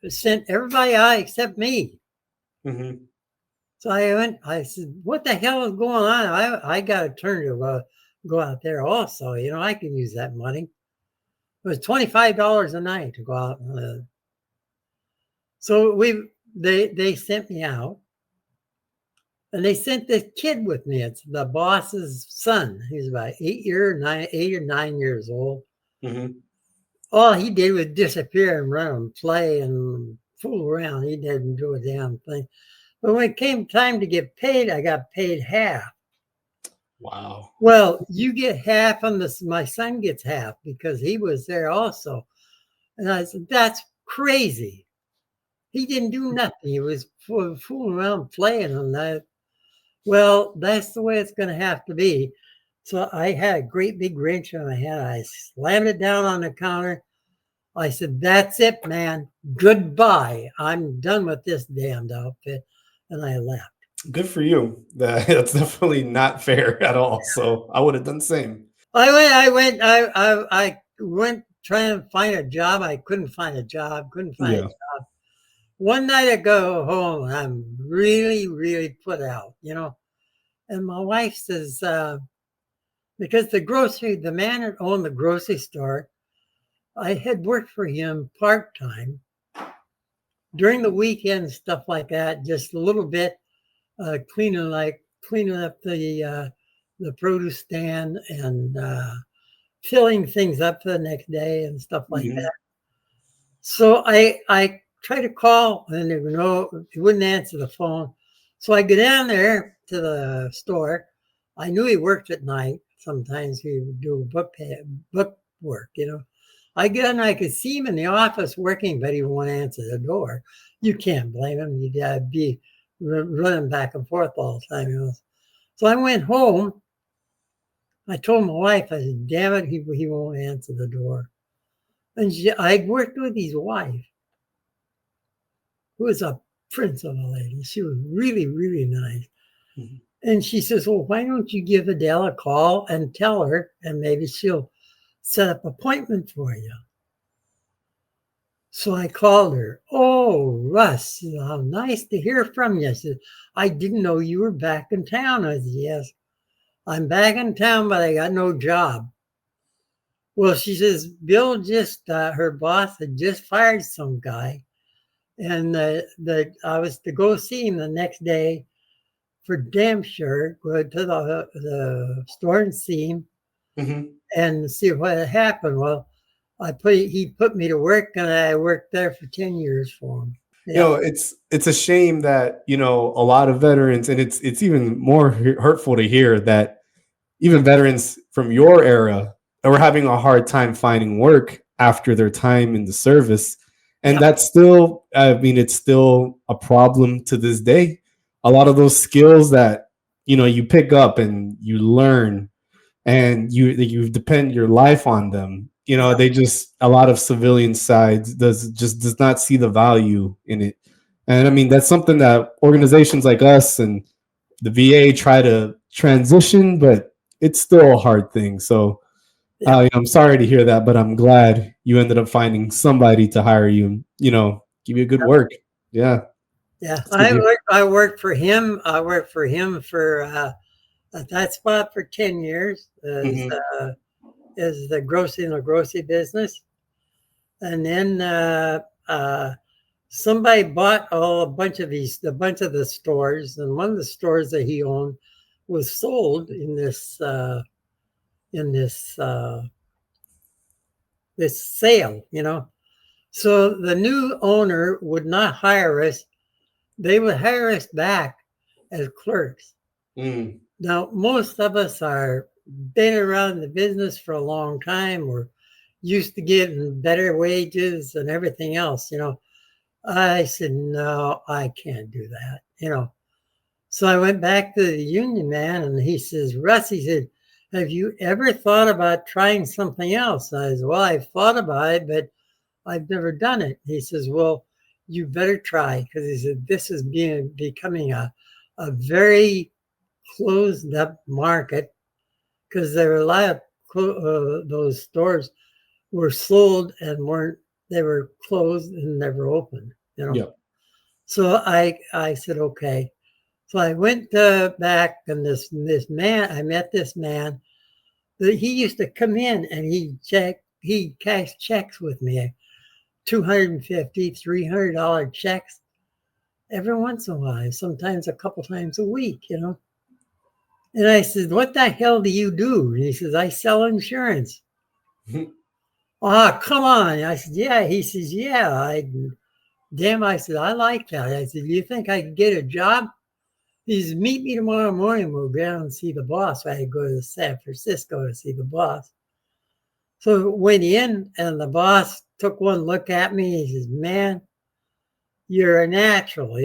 sent everybody out except me. So I said, what the hell is going on? I got a turn to go out there also. I can use that money. It was $25 a night to go out. So they sent me out. And they sent this kid with me. It's the boss's son. He's about 8 or 9 years old. All he did was disappear and run and play and fool around. He didn't do a damn thing. But when it came time to get paid, I got paid half. Wow. Well, you get half, and my son gets half because he was there also. And I said, that's crazy. He didn't do nothing. He was fooling around playing on that. Well, that's the way it's going to have to be. So I had a great big wrench on my head. I slammed it down on the counter. I said, that's it, man. Goodbye. I'm done with this damned outfit. And I left. Good for you. That's definitely not fair at all. So I would have done the same. I went trying to find a job. I couldn't find a job. one night I go home, I'm really, really put out, And my wife says, because the man that owned the grocery store, I had worked for him part time during the weekend, stuff like that, just a little bit, cleaning up the produce stand and filling things up for the next day and stuff like Mhm. that. So I tried to call and he wouldn't answer the phone. So I go down there to the store. I knew he worked at night. Sometimes he would do book work. I get in, I could see him in the office working, but he won't answer the door. You can't blame him. He'd be running back and forth all the time. So I went home. I told my wife, I said, damn it, he won't answer the door. And I worked with his wife, who was a prince of a lady. She was really, really nice. Mhm. And she says, well, why don't you give Adele a call and tell her, and maybe she'll set up an appointment for you. So I called her. Oh, Russ, how nice to hear from you. She said, I didn't know you were back in town. I said, yes, I'm back in town, but I got no job. Well, she says, Bill her boss had just fired some guy. And I was to go see him the next day for damn sure, go to the store and see him Mhm. and see what had happened. Well, he put me to work and I worked there for 10 years for him. Yeah. It's a shame that, a lot of veterans, and it's even more hurtful to hear that even veterans from your era are having a hard time finding work after their time in the service. And Yeah. that's still, I mean, it's still a problem to this day. A lot of those skills that, you pick up and you learn and you depend your life on them. Yeah. They just, a lot of civilian sides does not see the value in it. And I mean, that's something that organizations like us and the VA try to transition, but it's still a hard thing. So Yeah. I'm sorry to hear that, but I'm glad you ended up finding somebody to hire you and, give you good work. Yeah. Yeah. It's good to hear. I worked for him. I worked for him for at that spot for 10 years Mhm. as the grocery business. And then somebody bought a bunch of the stores, and one of the stores that he owned was sold in this sale. So the new owner would not hire us; they would hire us back as clerks. Mm. Now, most of us are been around the business for a long time. We're used to getting better wages and everything else. I said, no, I can't do that. So I went back to the union man and he says, Russ, he said, have you ever thought about trying something else? I said, well, I've thought about it, but I've never done it. He says, well, you better try, because he said, this is becoming a very closed up market, because there were a lot of those stores were sold and they were closed and never opened. Yeah. So I said, okay. So I went back, and this man, I met this man that he used to come in and he cashed checks with me, $250, $300 checks every once in a while, sometimes a couple times a week. And I said, what the hell do you do? And he says, I sell insurance. Oh, come on. I said, yeah. He says, yeah. I said, I like that. I said, do you think I could get a job? He says, meet me tomorrow morning. We'll go down and see the boss. I had to go to San Francisco to see the boss. So went in, and the boss took one look at me. He says, man, you're a natural.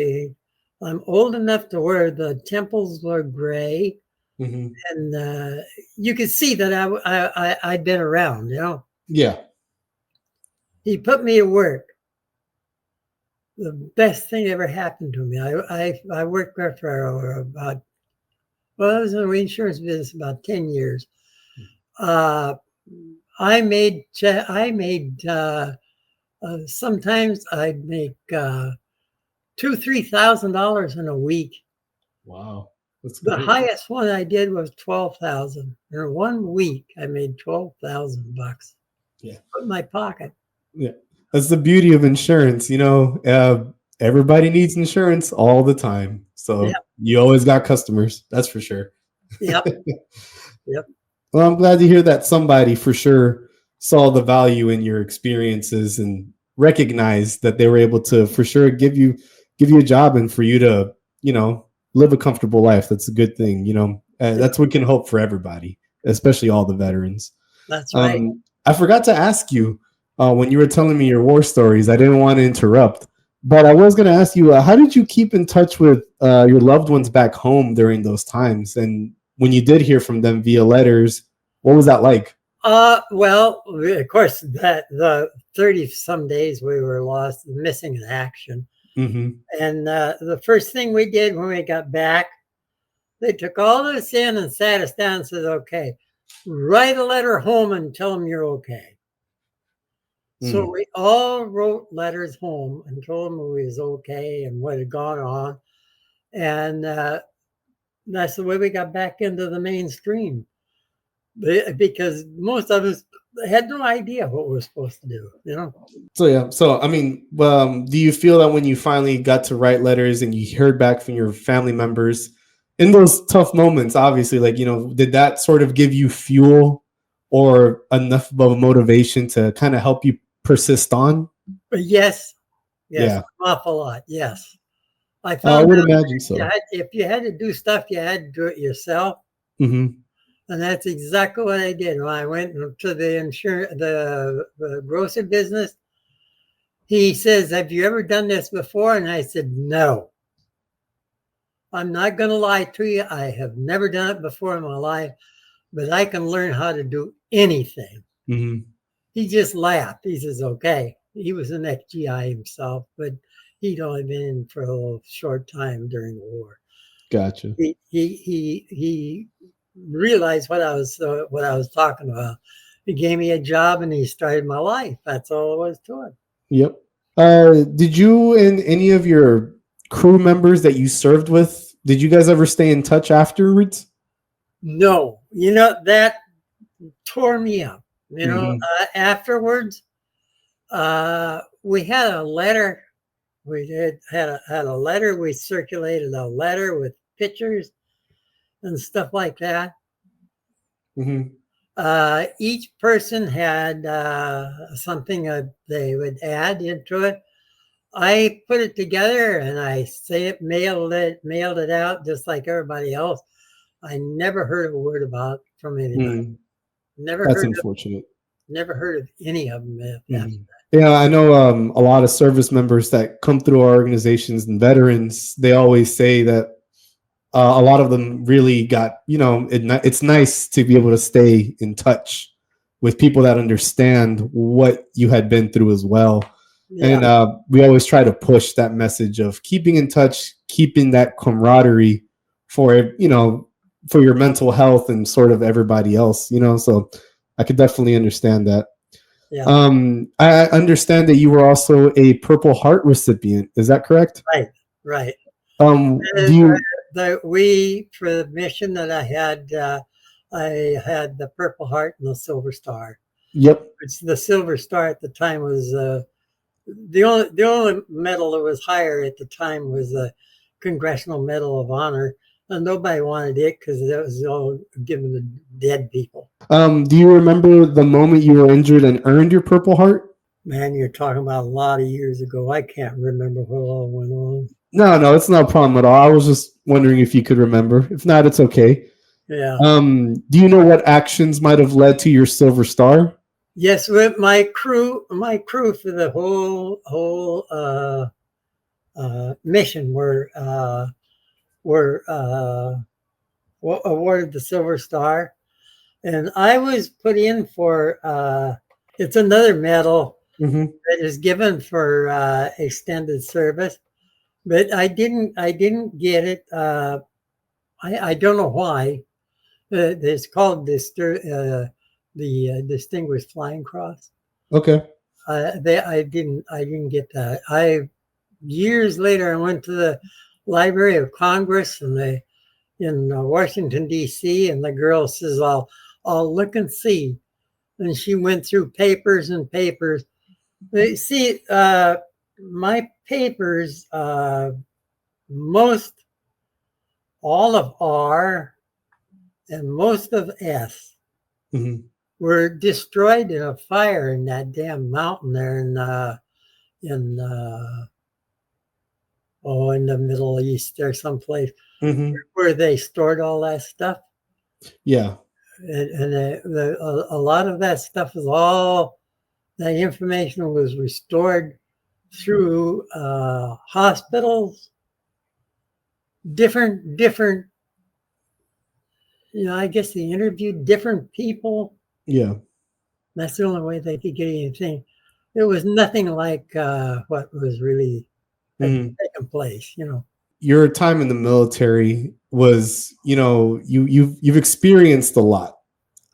I'm old enough to where the temples were gray, Mhm. and you could see that I'd been around. Yeah. He put me to work. The best thing ever happened to me. I worked there for I was in the insurance business about 10 years. Uh, I made sometimes I'd make $2,000-3,000 in a week. Wow. That's The great. highest one I did was 12,000. In 1 week, I made $12,000 Yeah. in my pocket. Yeah. That's the beauty of insurance. Everybody needs insurance all the time. So Yep. you always got customers. That's for sure. Yep. Yep. Well, I'm glad to hear that somebody for sure saw the value in your experiences and recognized that they were able to for sure give you a job and for you to, live a comfortable life. That's a good thing. That's what we can hope for everybody, especially all the veterans. That's right. I forgot to ask you when you were telling me your war stories. I didn't want to interrupt, but I was going to ask you, how did you keep in touch with your loved ones back home during those times? And when you did hear from them via letters, what was that like? Well, of course, that the 30 some days we were lost, missing in action. Mm-hmm. And the first thing we did when we got back, they took all this in and sat us down and said, okay, write a letter home and tell them you're okay. So we all wrote letters home and told them we was okay and what had gone on. And that's the way we got back into the mainstream. Because most of us had no idea what we were supposed to do. So yeah. So I mean, do you feel that when you finally got to write letters and you heard back from your family members in those tough moments, obviously, did that sort of give you fuel or enough of a motivation to kind of help you persist on? But yes, Yeah. an awful lot. Yes, I I found would out imagine so. if you had to do stuff, you had to do it yourself. Mm-hmm. And that's exactly what I did when I went to the grocery business. He says, have you ever done this before? And I said, no. I'm not going to lie to you. I have never done it before in my life, but I can learn how to do anything. Mm-hmm. He just laughed. He says, okay. He was an ex-GI himself, but he'd only been in for a little short time during the war. Gotcha. He realized what I was talking about. He gave me a job and he started my life. That's all there was to it. Yep. Did you and any of your crew members that you served with, did you guys ever stay in touch afterwards? No, that tore me up. Afterwards, we had a letter. We had a letter. We circulated a letter with pictures and stuff like that. Mm-hmm. Each person had something they would add into it. I put it together and I mailed it out just like everybody else. I never heard a word about from anybody. That's unfortunate. Never heard of any of them after that. Yeah, I know a lot of service members that come through our organizations and veterans. They always say that a lot of them really got, it's nice to be able to stay in touch with people that understand what you had been through as well. Yeah. And we always try to push that message of keeping in touch, keeping that camaraderie for, for your mental health and sort of everybody else, so I could definitely understand that. Yeah. I understand that you were also a Purple Heart recipient. Is that correct? Right. Do you? For the mission that I had the Purple Heart and the Silver Star. Yep. Which the Silver Star at the time was the only medal that was higher at the time was the Congressional Medal of Honor, and nobody wanted it because that was all given to dead people. Do you remember the moment you were injured and earned your Purple Heart? Man, you're talking about a lot of years ago. I can't remember what all went on. No, it's not a problem at all. I was just wondering if you could remember. If not, it's okay. Yeah. Do you know what actions might have led to your Silver Star? Yes, with my crew for the whole mission were awarded the Silver Star, and I was put in for it's another medal that is given for extended service, but I didn't get it. I don't know why. It's called the Distinguished Flying Cross. Okay. I didn't get that. I years later, I went to the Library of Congress in Washington, D.C., and the girl says, I'll look and see. And she went through papers and papers. They see, my papers, most, all of R and most of S Mhm. were destroyed in a fire in that damn mountain there in the Middle East or someplace Mhm. where they stored all that stuff. Yeah. And a lot of that stuff was all, that information was restored through hospitals, different, I guess they interviewed different people. Yeah. That's the only way they could get anything. It was nothing like what was really had Mhm. taken place, Your time in the military was, you've experienced a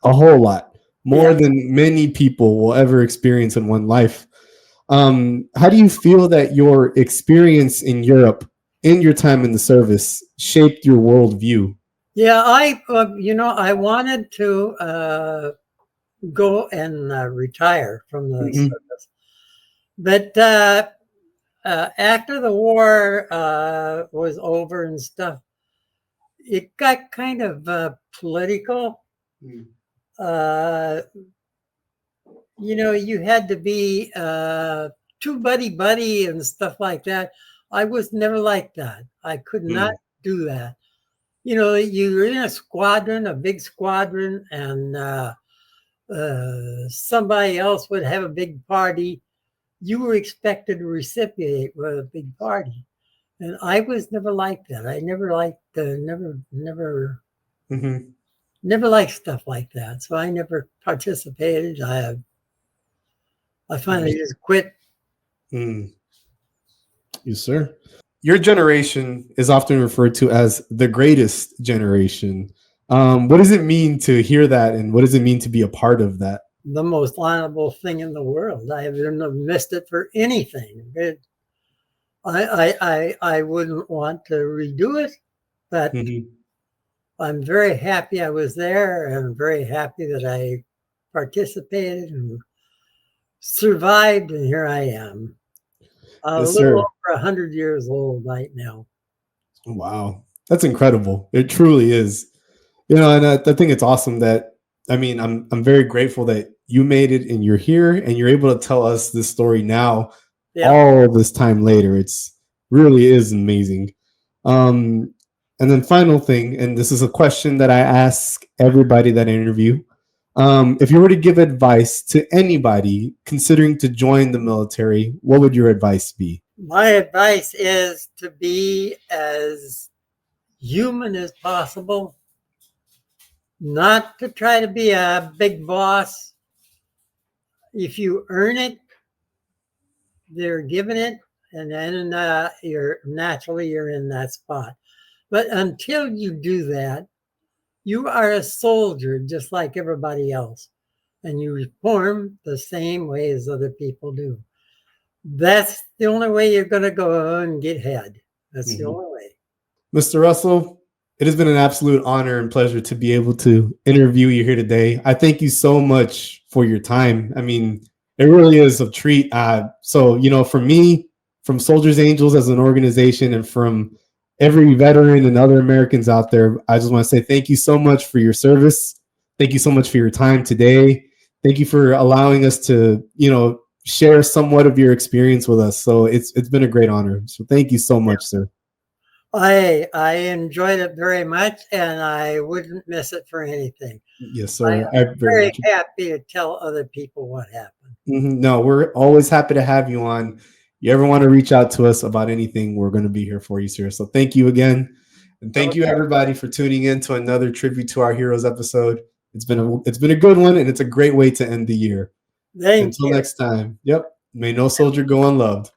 whole lot, more Yeah. than many people will ever experience in one life. How do you feel that your experience in Europe, in your time in the service, shaped your worldview? Yeah, I wanted to go and retire from the Mhm. service, but after the war was over and stuff, it got kind of political. Mm. Uh, you had to be too buddy and stuff like that. I was never like that. I could not Mm. do that. You're in a squadron, a big squadron, and somebody else would have a big party. You were expected to reciprocate with a big party. And I was never like that. I never liked, Mhm. never liked stuff like that. So I never participated. I finally Yes. just quit. Mm. Yes, sir. Your generation is often referred to as the greatest generation. What does it mean to hear that, and what does it mean to be a part of that? The most honorable thing in the world. I wouldn't have missed it for anything. I wouldn't want to redo it, but Mhm. I'm very happy I was there and very happy that I participated and survived, and here I am. A Yes, little sir. over 100 years old right now. Wow, that's incredible. It truly is. And I think it's awesome that, I'm very grateful that you made it and you're here and you're able to tell us this story now, Yeah. all this time later. It's really is amazing. Um, and then final thing, and this is a question that I ask everybody that I interview. If you were to give advice to anybody considering to join the military, what would your advice be? My advice is to be as human as possible, not to try to be a big boss. If you earn it, they're given it, and then you're in that spot. But until you do that, you are a soldier just like everybody else, and you perform the same way as other people do. That's the only way you're going to go and get ahead. That's the Mhm. only way. Mr. Russell, it has been an absolute honor and pleasure to be able to interview you here today. I thank you so much for your time. It really is a treat. For me, from Soldiers Angels as an organization, and from every veteran and other Americans out there, I just want to say thank you so much for your service. Thank you so much for your time today. Thank you for allowing us to, share somewhat of your experience with us. So it's been a great honor. So thank you so much, sir. I enjoyed it very much, and I wouldn't miss it for anything. Yes, I sir. I am very very much. happy to tell other people what happened. No, we're always happy to have you on. You ever want to reach out to us about anything, we're going to be here for you, sir. So thank you again. And thank you Okay. everybody for tuning in to another Tribute to Our Heroes episode. It's been a good one, and it's a great way to end the year. Thank Until you. next time. Yep. May no soldier go unloved.